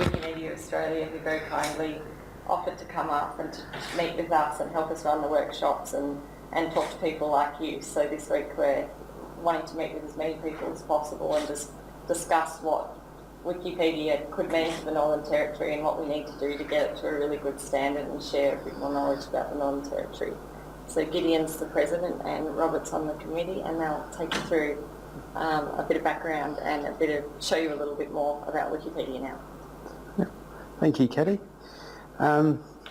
Wikimedia Australia, who very kindly offered to come up and to meet with us and help us run the workshops and talk to people like you. So this week we're wanting to meet with as many people as possible and just discuss what Wikipedia could mean to the Northern Territory and what we need to do to get it to a really good standard and share a bit more knowledge about the Northern Territory. So Gideon's the president and Robert's on the committee, and they'll take you through a bit of background and show you a little bit more about Wikipedia now. Yeah. Thank you, Caddie.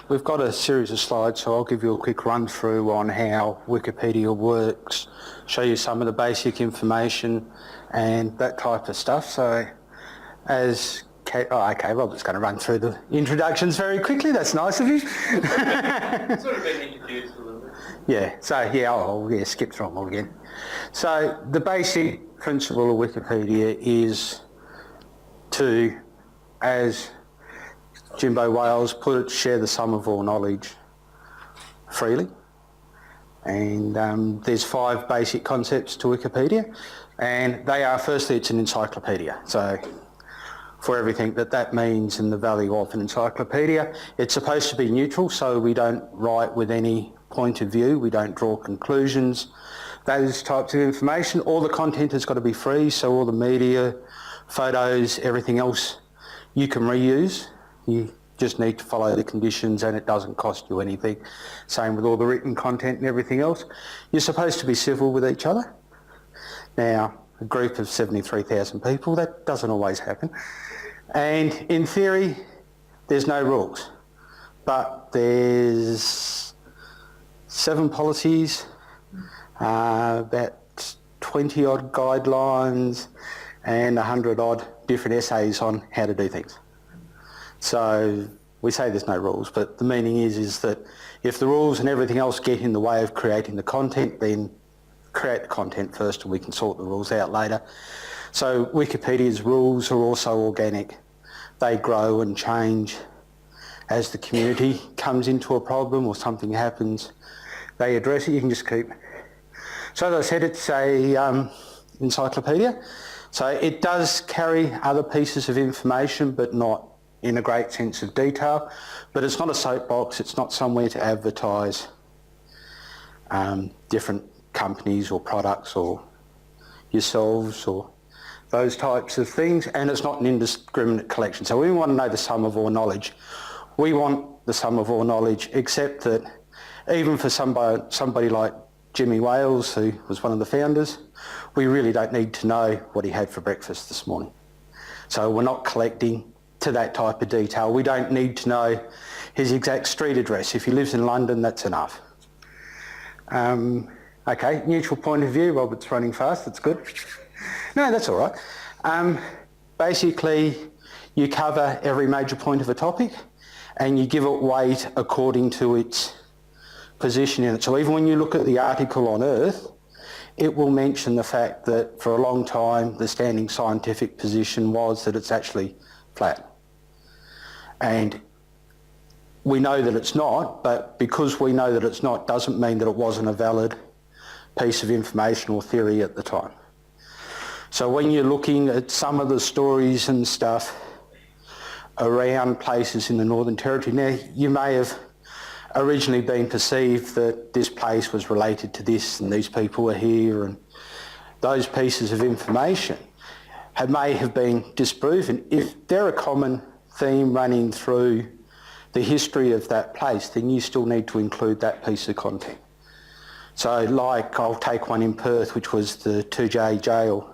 We've got a series of slides, so I'll give you a quick run through on how Wikipedia works, show you some of the basic information and that type of stuff. So as Robert's going to run through the introductions very quickly. That's nice of you. Sort of been introduced a little bit. Yeah, I'll skip through them all again. So the basic principle of Wikipedia is to, as Jimbo Wales put it, share the sum of all knowledge freely. And there's 5 basic concepts to Wikipedia, and they are, firstly, it's an encyclopedia. So for everything that means and the value of an encyclopedia, it's supposed to be neutral, so we don't write with any point of view, we don't draw conclusions, those types of information. All the content has got to be free, so all the media, photos, everything else you can reuse. You just need to follow the conditions and it doesn't cost you anything. Same with all the written content and everything else. You're supposed to be civil with each other. Now, a group of 73,000 people, that doesn't always happen. And in theory, there's no rules, but there's 7 policies, about 20 odd guidelines and 100 odd different essays on how to do things. So we say there's no rules, but the meaning is that if the rules and everything else get in the way of creating the content, then create the content first and we can sort the rules out later. So Wikipedia's rules are also organic. They grow and change as the community comes into a problem or something happens. They address it, you can just keep. So as I said, it's a encyclopedia. So it does carry other pieces of information, but not in a great sense of detail. But it's not a soapbox, it's not somewhere to advertise different companies or products or yourselves or those types of things, and it's not an indiscriminate collection. So we want to know the sum of all knowledge. We want the sum of all knowledge, except that even for somebody like Jimmy Wales, who was one of the founders, we really don't need to know what he had for breakfast this morning. So we're not collecting to that type of detail. We don't need to know his exact street address. If he lives in London, that's enough. Okay, neutral point of view. Robert's running fast, that's good. No, that's all right. Basically, you cover every major point of a topic and you give it weight according to its position in it. So even when you look at the article on Earth, it will mention the fact that for a long time the standing scientific position was that it's actually flat. And we know that it's not, but because we know that it's not doesn't mean that it wasn't a valid piece of information or theory at the time. So when you're looking at some of the stories and stuff around places in the Northern Territory, now you may have originally been perceived that this place was related to this and these people are here, and those pieces of information may have been disproven. If they're a common theme running through the history of that place, then you still need to include that piece of content. So like, I'll take one in Perth, which was the 2J jail,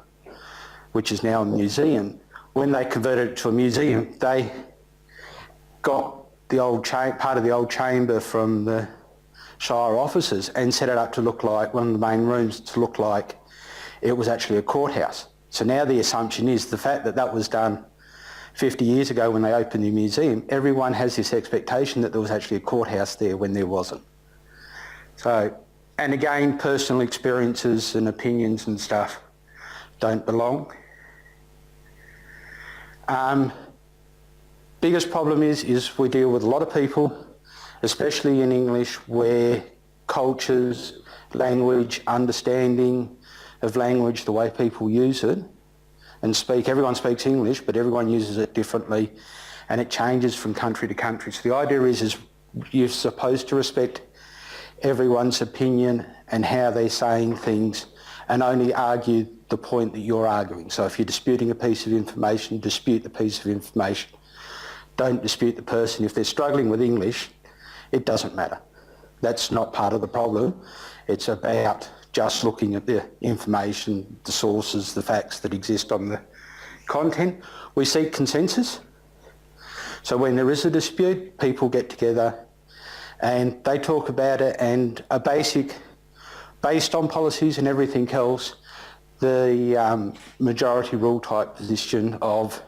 which is now a museum. When they converted it to a museum, they got the old part of the old chamber from the Shire offices and set it up to look like one of the main rooms, to look like it was actually a courthouse. So now the assumption is the fact that that was done 50 years ago when they opened the museum, everyone has this expectation that there was actually a courthouse there when there wasn't. So, and again, personal experiences and opinions and stuff don't belong. Biggest problem is we deal with a lot of people, especially in English, where cultures, language, understanding of language, the way people use it and speak, everyone speaks English, but everyone uses it differently, and it changes from country to country. So the idea is you're supposed to respect everyone's opinion and how they're saying things, and only argue the point that you're arguing. So if you're disputing a piece of information, dispute the piece of information. Don't dispute the person. If they're struggling with English, it doesn't matter. That's not part of the problem. It's about just looking at the information, the sources, the facts that exist on the content. We seek consensus. So when there is a dispute, people get together and they talk about it, and a based on policies and everything else, the majority rule type position of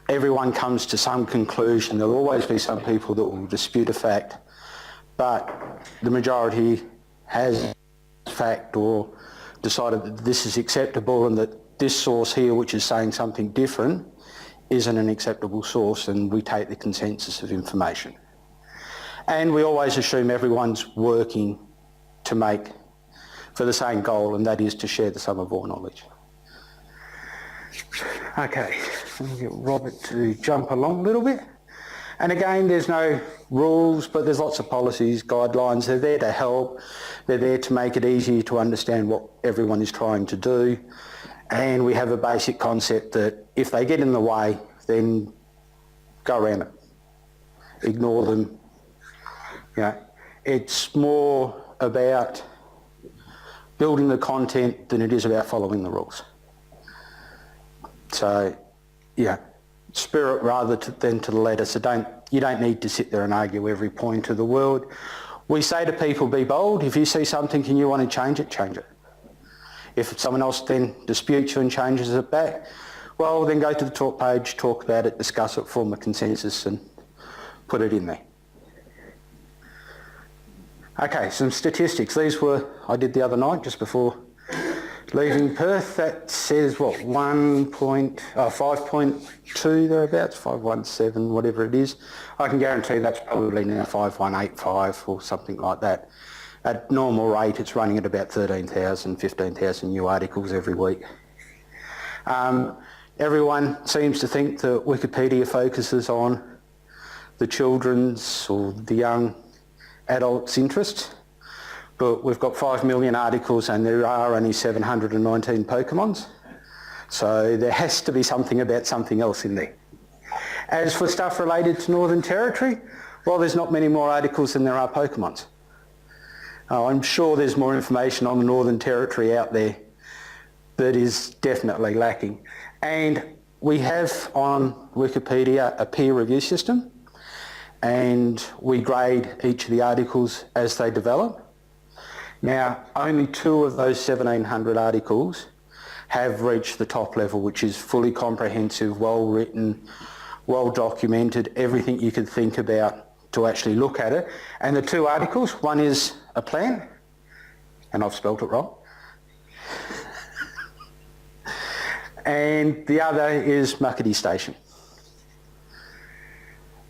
everyone comes to some conclusion. There'll always be some people that will dispute a fact, but the majority has fact or decided that this is acceptable, and that this source here, which is saying something different, isn't an acceptable source, and we take the consensus of information. And we always assume everyone's working to make for the same goal, and that is to share the sum of all knowledge. Okay, let me get Robert to jump along a little bit. And again, there's no rules, but there's lots of policies, guidelines. They're there to help. They're there to make it easier to understand what everyone is trying to do. And we have a basic concept that if they get in the way, then go around it. Ignore them. You know, it's more about building the content than it is about following the rules. So, yeah, spirit rather than to the letter. So you don't need to sit there and argue every point of the world. We say to people, be bold. If you see something and you want to change it, change it. If someone else then disputes you and changes it back, well, then go to the talk page, talk about it, discuss it, form a consensus and put it in there. Okay, some statistics. These I did the other night just before leaving Perth. That says, what, 5.2 thereabouts, 517, whatever it is. I can guarantee that's probably now 5185 or something like that. At normal rate, it's running at about 13,000, 15,000 new articles every week. Everyone seems to think that Wikipedia focuses on the children's or the young adults' interests, but we've got 5 million articles and there are only 719 Pokemons, so there has to be something about something else in there. As for stuff related to Northern Territory, well, there's not many more articles than there are Pokemons. I'm sure there's more information on the Northern Territory out there that is definitely lacking. And we have on Wikipedia a peer review system, and we grade each of the articles as they develop. Now, only 2 of those 1,700 articles have reached the top level, which is fully comprehensive, well written, well documented, everything you could think about to actually look at it. And the 2 articles, one is a plan, and I've spelt it wrong, and the other is Muckety Station.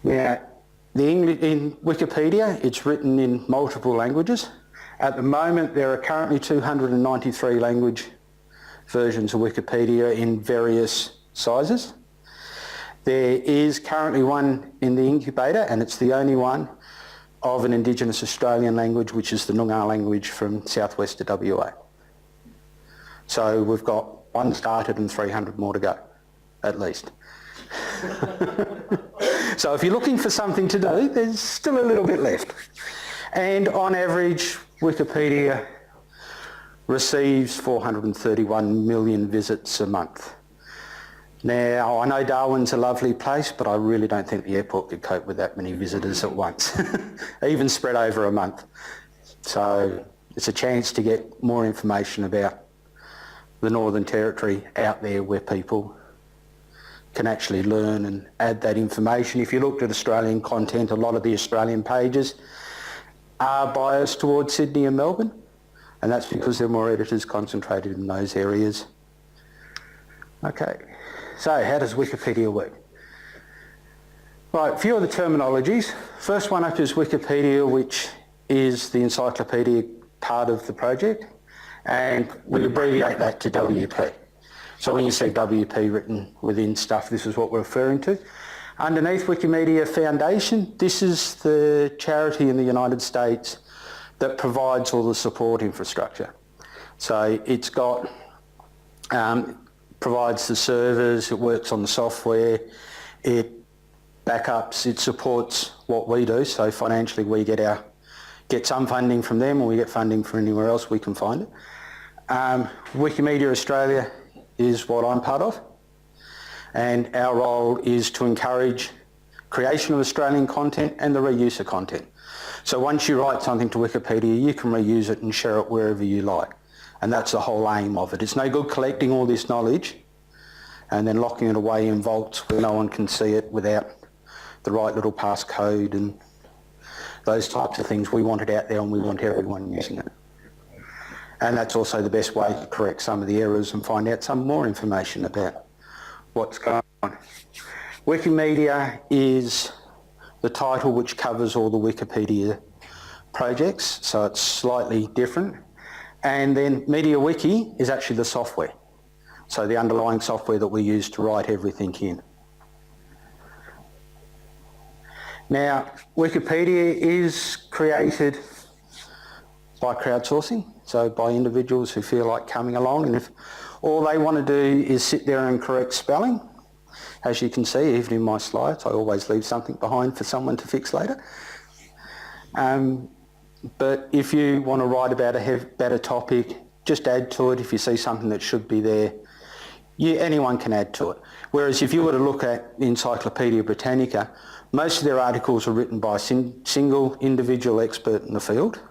Now, in Wikipedia, it's written in multiple languages. At the moment, there are currently 293 language versions of Wikipedia in various sizes. There is currently one in the incubator, and it's the only one of an Indigenous Australian language, which is the Noongar language from southwest of WA. So we've got one started and 300 more to go, at least. So if you're looking for something to do, there's still a little bit left. And on average, Wikipedia receives 431 million visits a month. Now, I know Darwin's a lovely place, but I really don't think the airport could cope with that many visitors at once, even spread over a month. So it's a chance to get more information about the Northern Territory out there where people can actually learn and add that information. If you looked at Australian content, a lot of the Australian pages are biased towards Sydney and Melbourne, and that's because there are more editors concentrated in those areas. Okay, so how does Wikipedia work? Right, a few of the terminologies. First one up is Wikipedia, which is the encyclopedia part of the project, and we abbreviate that to WP. So when you see WP written within stuff, this is what we're referring to. Underneath Wikimedia Foundation, this is the charity in the United States that provides all the support infrastructure. So it's got, provides the servers, it works on the software, it backups, it supports what we do. So financially we get some funding from them, or we get funding from anywhere else we can find it. Wikimedia Australia is what I'm part of, and our role is to encourage creation of Australian content and the reuse of content. So once you write something to Wikipedia, you can reuse it and share it wherever you like. And that's the whole aim of it. It's no good collecting all this knowledge and then locking it away in vaults where no one can see it without the right little passcode and those types of things. We want it out there and we want everyone using it. And that's also the best way to correct some of the errors and find out some more information about what's going on. Wikimedia is the title which covers all the Wikipedia projects, so it's slightly different. And then MediaWiki is actually the software, so the underlying software that we use to write everything in. Now, Wikipedia is created by crowdsourcing, so by individuals who feel like coming along, and if all they want to do is sit there and correct spelling, as you can see, even in my slides, I always leave something behind for someone to fix later. But if you want to write about a better topic, just add to it. If you see something that should be there, anyone can add to it. Whereas if you were to look at Encyclopedia Britannica, most of their articles are written by a single individual expert in the field,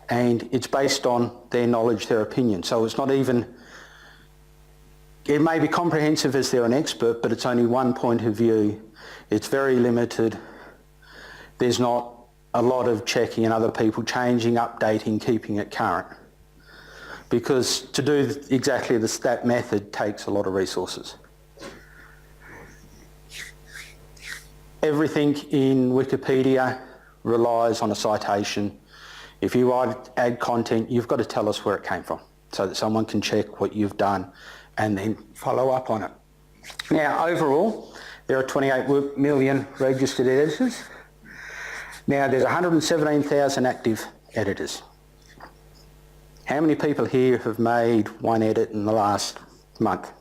and it's based on their knowledge, their opinion. So it's not even, it may be comprehensive as they're an expert, but it's only one point of view. It's very limited. There's not a lot of checking and other people changing, updating, keeping it current. Because to do exactly that method takes a lot of resources. Everything in Wikipedia relies on a citation. If you add content, you've got to tell us where it came from so that someone can check what you've done and then follow up on it. Now, overall, there are 28 million registered editors. Now, there's 117,000 active editors. How many people here have made one edit in the last month?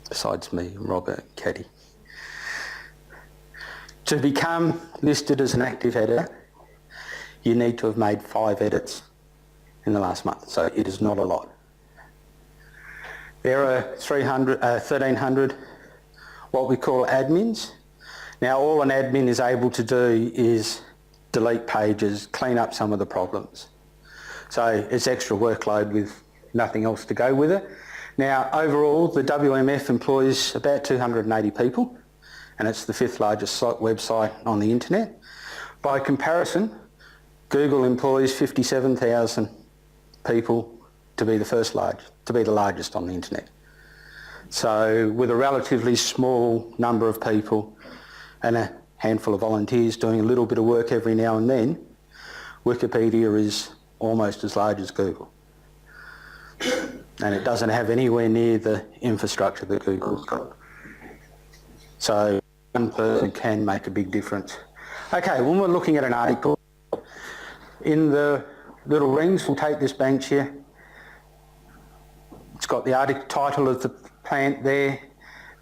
Besides me, Robert, Caddie. To become listed as an active editor, you need to have made 5 edits in the last month, so it is not a lot. There are 1,300 what we call admins. Now, all an admin is able to do is delete pages, clean up some of the problems. So it's extra workload with nothing else to go with it. Now, overall, the WMF employs about 280 people, and it's the 5th largest website on the internet. By comparison, Google employs 57,000 people to be the largest on the internet. So with a relatively small number of people and a handful of volunteers doing a little bit of work every now and then, Wikipedia is almost as large as Google. And it doesn't have anywhere near the infrastructure that Google's got. So one person can make a big difference. Okay, when we're looking at an article, in the little rings, we'll take this bench here. It's got the article title of the plant there,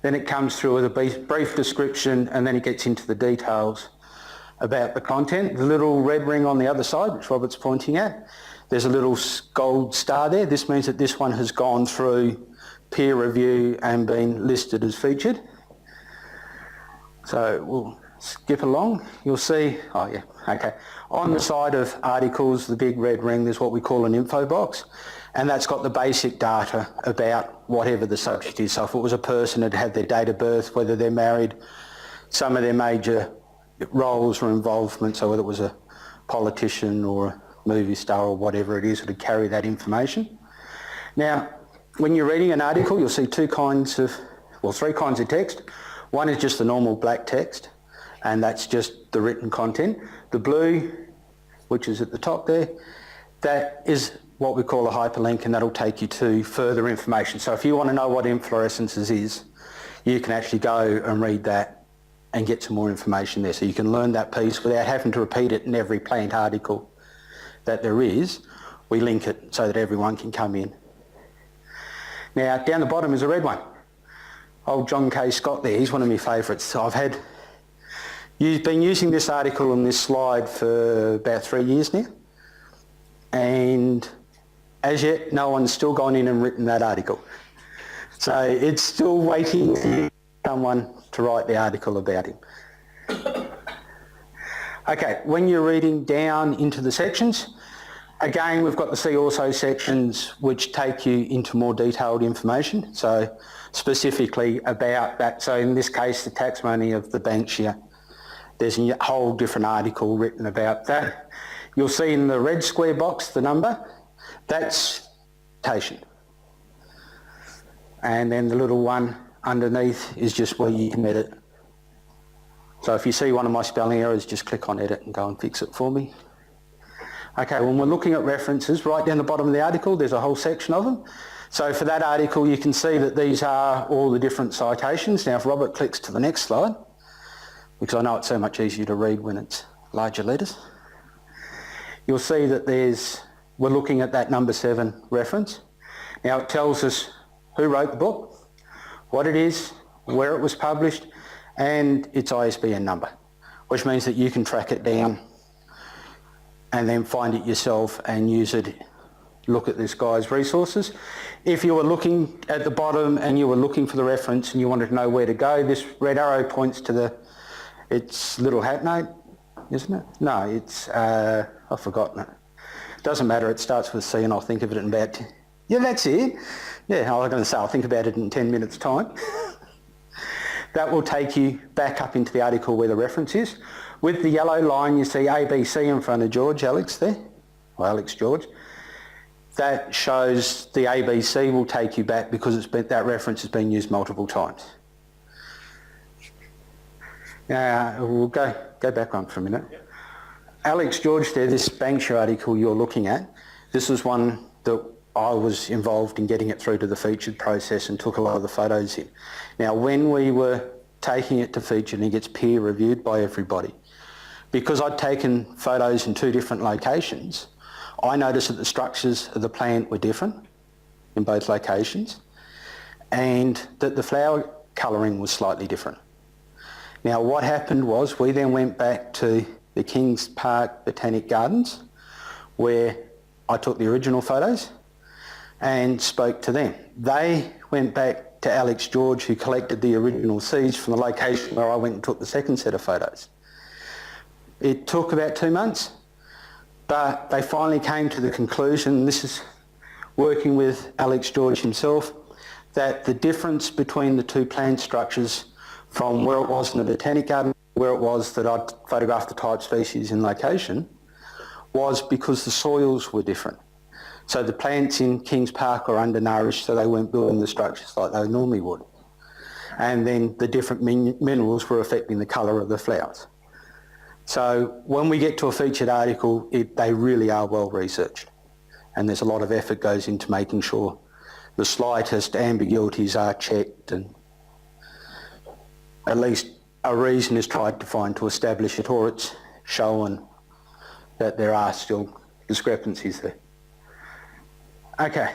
then it comes through with a brief description, and then it gets into the details about the content. The little red ring on the other side, which Robert's pointing at, there's a little gold star there. This means that this one has gone through peer review and been listed as featured. So we'll skip along. You'll see, oh yeah, okay. On the side of articles, the big red ring, there's what we call an info box, and that's got the basic data about whatever the subject is. So if it was a person that had their date of birth, whether they're married, some of their major roles or involvement, so whether it was a politician or a movie star or whatever it is, it would carry that information. Now, when you're reading an article, you'll see 3 kinds of text. One is just the normal black text, and that's just the written content. The blue, which is at the top there, that is what we call a hyperlink, and that'll take you to further information. So if you want to know what inflorescences is, you can actually go and read that and get some more information there. So you can learn that piece without having to repeat it in every plant article that there is. We link it so that everyone can come in. Now, down the bottom is a red one. Old John K. Scott there, he's one of my favourites. You've been using this article on this slide for about 3 years now, and as yet no one's still gone in and written that article. So it's still waiting for someone to write the article about him. Okay, when you're reading down into the sections, again we've got the See Also sections which take you into more detailed information, so specifically about that. So in this case the taxonomy of the Banksia. There's a whole different article written about that. You'll see in the red square box the number, that's citation. And then the little one underneath is just where you can edit. So if you see one of my spelling errors, just click on edit and go and fix it for me. Okay, when we're looking at references, right down the bottom of the article, there's a whole section of them. So for that article, you can see that these are all the different citations. Now, if Robert clicks to the next slide, because I know it's so much easier to read when it's larger letters, you'll see that we're looking at that number 7 reference. Now it tells us who wrote the book, what it is, where it was published, and its ISBN number, which means that you can track it down and then find it yourself and use it, look at this guy's resources. If you were looking at the bottom and you were looking for the reference and you wanted to know where to go, this red arrow points to its little hat note, isn't it? No, I've forgotten it. Doesn't matter, it starts with C and I'll think of it in about, yeah, that's it. Yeah, I was going to say I'll think about it in 10 minutes time. That will take you back up into the article where the reference is. With the yellow line you see ABC in front of Alex there, or Alex George. That shows the ABC will take you back because that reference has been used multiple times. We'll go back one for a minute. Yep. Alex George there, this Banksia article you're looking at, this was one that I was involved in getting it through to the featured process and took a lot of the photos in. Now when we were taking it to featured, and it gets peer reviewed by everybody, because I'd taken photos in 2 different locations, I noticed that the structures of the plant were different in both locations and that the flower colouring was slightly different. Now what happened was we then went back to the Kings Park Botanic Gardens where I took the original photos and spoke to them. They went back to Alex George who collected the original seeds from the location where I went and took the second set of photos. It took about 2 months, but they finally came to the conclusion, this is working with Alex George himself, that the difference between the 2 plant structures from where it was in the Botanic Garden, where it was that I'd photographed the type species in location, was because the soils were different. So the plants in Kings Park are undernourished, so they weren't building the structures like they normally would. And then the different minerals were affecting the colour of the flowers. So when we get to a featured article, they really are well researched. And there's a lot of effort goes into making sure the slightest ambiguities are checked and at least a reason is tried to find to establish it, or it's shown that there are still discrepancies there. Okay,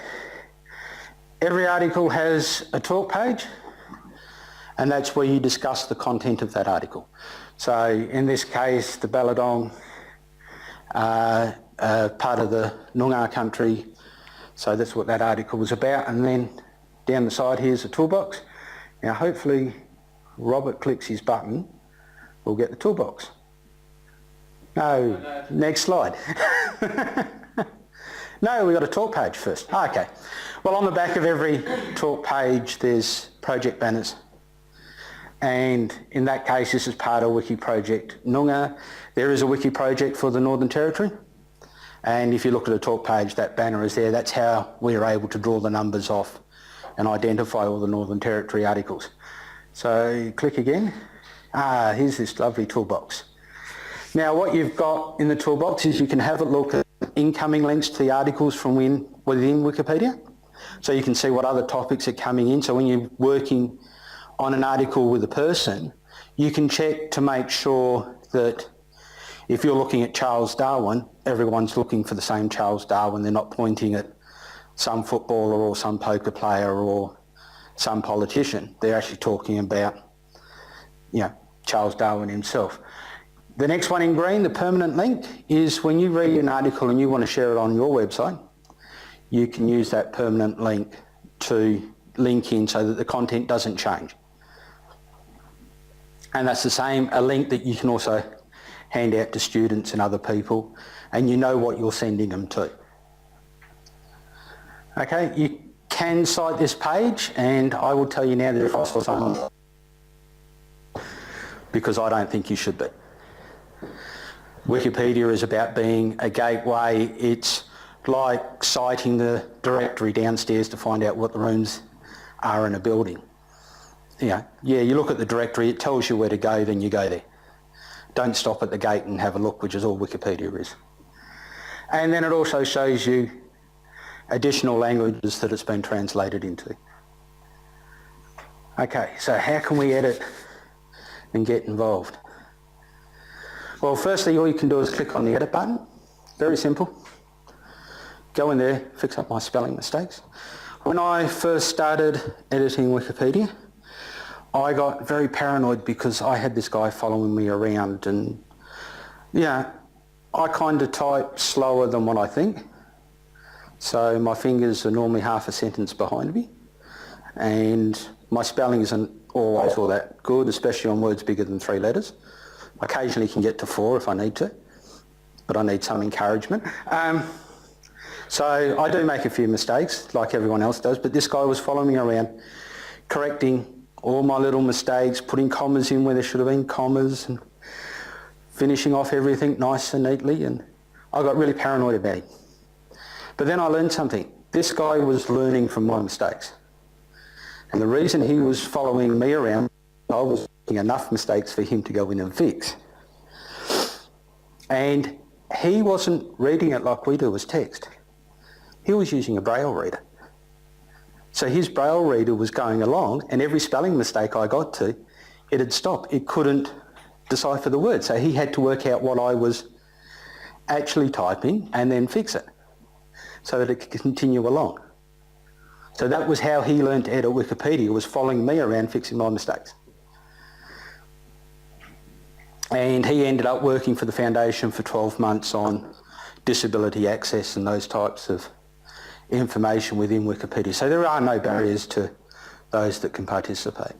every article has a talk page and that's where you discuss the content of that article. So in this case, the Balladong, part of the Noongar country, so that's what that article was about. And then down the side here's a toolbox. Now hopefully Robert clicks his button, we'll get the toolbox. No, next slide. No, we've got a talk page first. Okay. Well, on the back of every talk page there's project banners. And in that case, this is part of Wiki Project Noongar. There is a Wiki project for the Northern Territory. And if you look at the talk page, that banner is there. That's how we are able to draw the numbers off and identify all the Northern Territory articles. So click again. Here's this lovely toolbox. Now what you've got in the toolbox is you can have a look at incoming links to the articles from within Wikipedia. So you can see what other topics are coming in. So when you're working on an article with a person, you can check to make sure that if you're looking at Charles Darwin, everyone's looking for the same Charles Darwin. They're not pointing at some footballer or some poker player or some politician. They're actually talking about, Charles Darwin himself. The next one in green, the permanent link, is when you read an article and you want to share it on your website, you can use that permanent link to link in so that the content doesn't change. And that's the same, a link that you can also hand out to students and other people, and you know what you're sending them to. Okay, you can cite this page, and I will tell you now that if I saw someone, because I don't think you should be. Wikipedia is about being a gateway. It's like citing the directory downstairs to find out what the rooms are in a building. You look at the directory, it tells you where to go, then you go there. Don't stop at the gate and have a look, which is all Wikipedia is. And then it also shows you additional languages that it's been translated into. Okay, so how can we edit and get involved? Well, firstly, all you can do is click on the edit button. Very simple. Go in there, fix up my spelling mistakes. When I first started editing Wikipedia, I got very paranoid because I had this guy following me around, and I kind of type slower than what I think. So my fingers are normally half a sentence behind me, and my spelling isn't always all that good, especially on words bigger than 3 letters. Occasionally can get to 4 if I need to, but I need some encouragement. So I do make a few mistakes, like everyone else does, but this guy was following me around, correcting all my little mistakes, putting commas in where there should have been commas, and finishing off everything nice and neatly, and I got really paranoid about him. But then I learned something. This guy was learning from my mistakes. And the reason he was following me around, I was making enough mistakes for him to go in and fix. And he wasn't reading it like we do as text. He was using a Braille reader. So his Braille reader was going along, and every spelling mistake I got to, it'd stop. It couldn't decipher the word. So he had to work out what I was actually typing and then fix it so that it could continue along. So that was how he learned to edit Wikipedia, was following me around fixing my mistakes. And he ended up working for the Foundation for 12 months on disability access and those types of information within Wikipedia. So there are no barriers to those that can participate.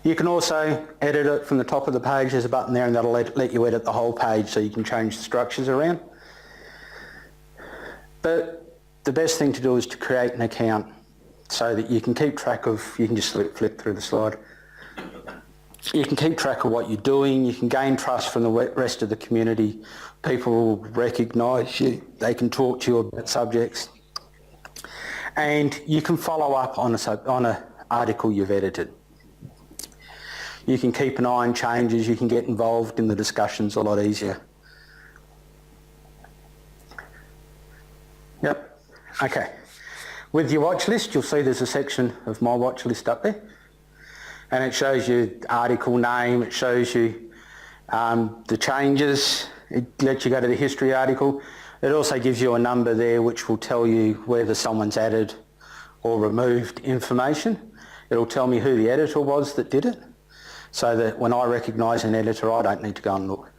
You can also edit it from the top of the page. There's a button there, and that'll let you edit the whole page, so you can change the structures around. But the best thing to do is to create an account so that you can keep track of, you can just flip through the slide. You can keep track of what you're doing. You can gain trust from the rest of the community. People will recognise you. They can talk to you about subjects. And you can follow up on an article you've edited. You can keep an eye on changes. You can get involved in the discussions a lot easier. Yep. Okay. With your watch list, you'll see there's a section of my watch list up there. And it shows you article name, it shows you the changes, it lets you go to the history article. It also gives you a number there which will tell you whether someone's added or removed information. It'll tell me who the editor was that did it, so that when I recognise an editor, I don't need to go and look.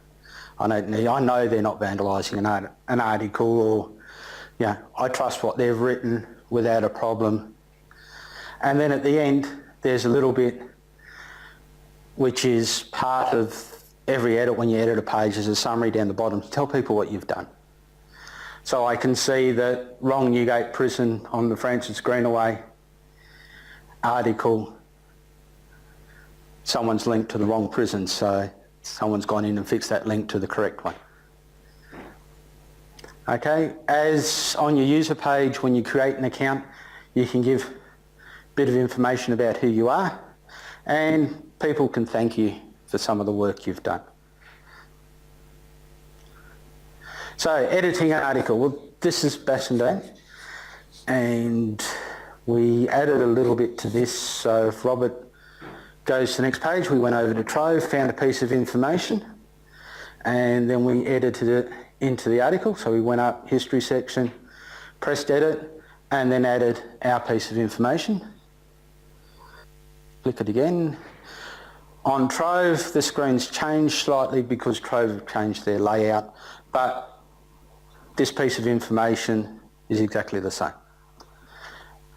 I know they're not vandalising an article, or I trust what they've written without a problem. And then at the end, there's a little bit which is part of every edit. When you edit a page, there's a summary down the bottom to tell people what you've done. So I can see that wrong Newgate Prison on the Francis Greenaway article, someone's linked to the wrong prison, so someone's gone in and fixed that link to the correct one. Okay, as on your user page, when you create an account, you can give a bit of information about who you are, and people can thank you for some of the work you've done. So editing an article, well, this is Bassendean, and We added a little bit to this, so if Robert goes to the next page, we went over to Trove, found a piece of information, and then we edited it into the article. So we went up, history section, pressed edit, and then added our piece of information. Click it again. On Trove, the screen's changed slightly because Trove have changed their layout, but this piece of information is exactly the same.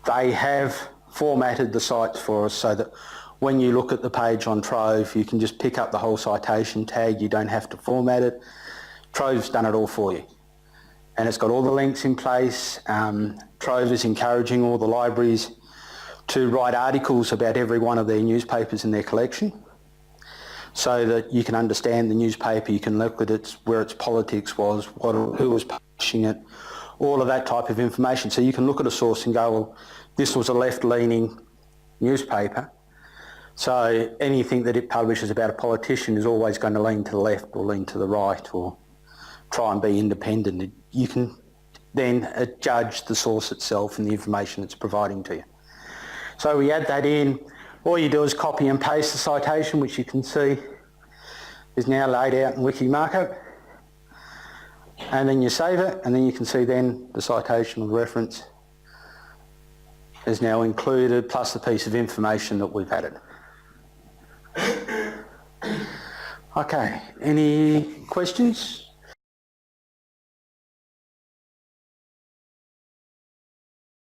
They have formatted the sites for us so that when you look at the page on Trove, you can just pick up the whole citation tag. You don't have to format it. Trove's done it all for you. And it's got all the links in place. Trove is encouraging all the libraries to write articles about every one of their newspapers in their collection, so that you can understand the newspaper, you can look at where its politics was, who was publishing it, all of that type of information. So you can look at a source and go, well, this was a left-leaning newspaper, so anything that it publishes about a politician is always going to lean to the left or lean to the right or try and be independent. You can then judge the source itself and the information it's providing to you. So we add that in. All you do is copy and paste the citation, which you can see is now laid out in Wiki Markup. And then you save it, and then you can see then the citation or reference is now included, plus the piece of information that we've added. Okay, any questions?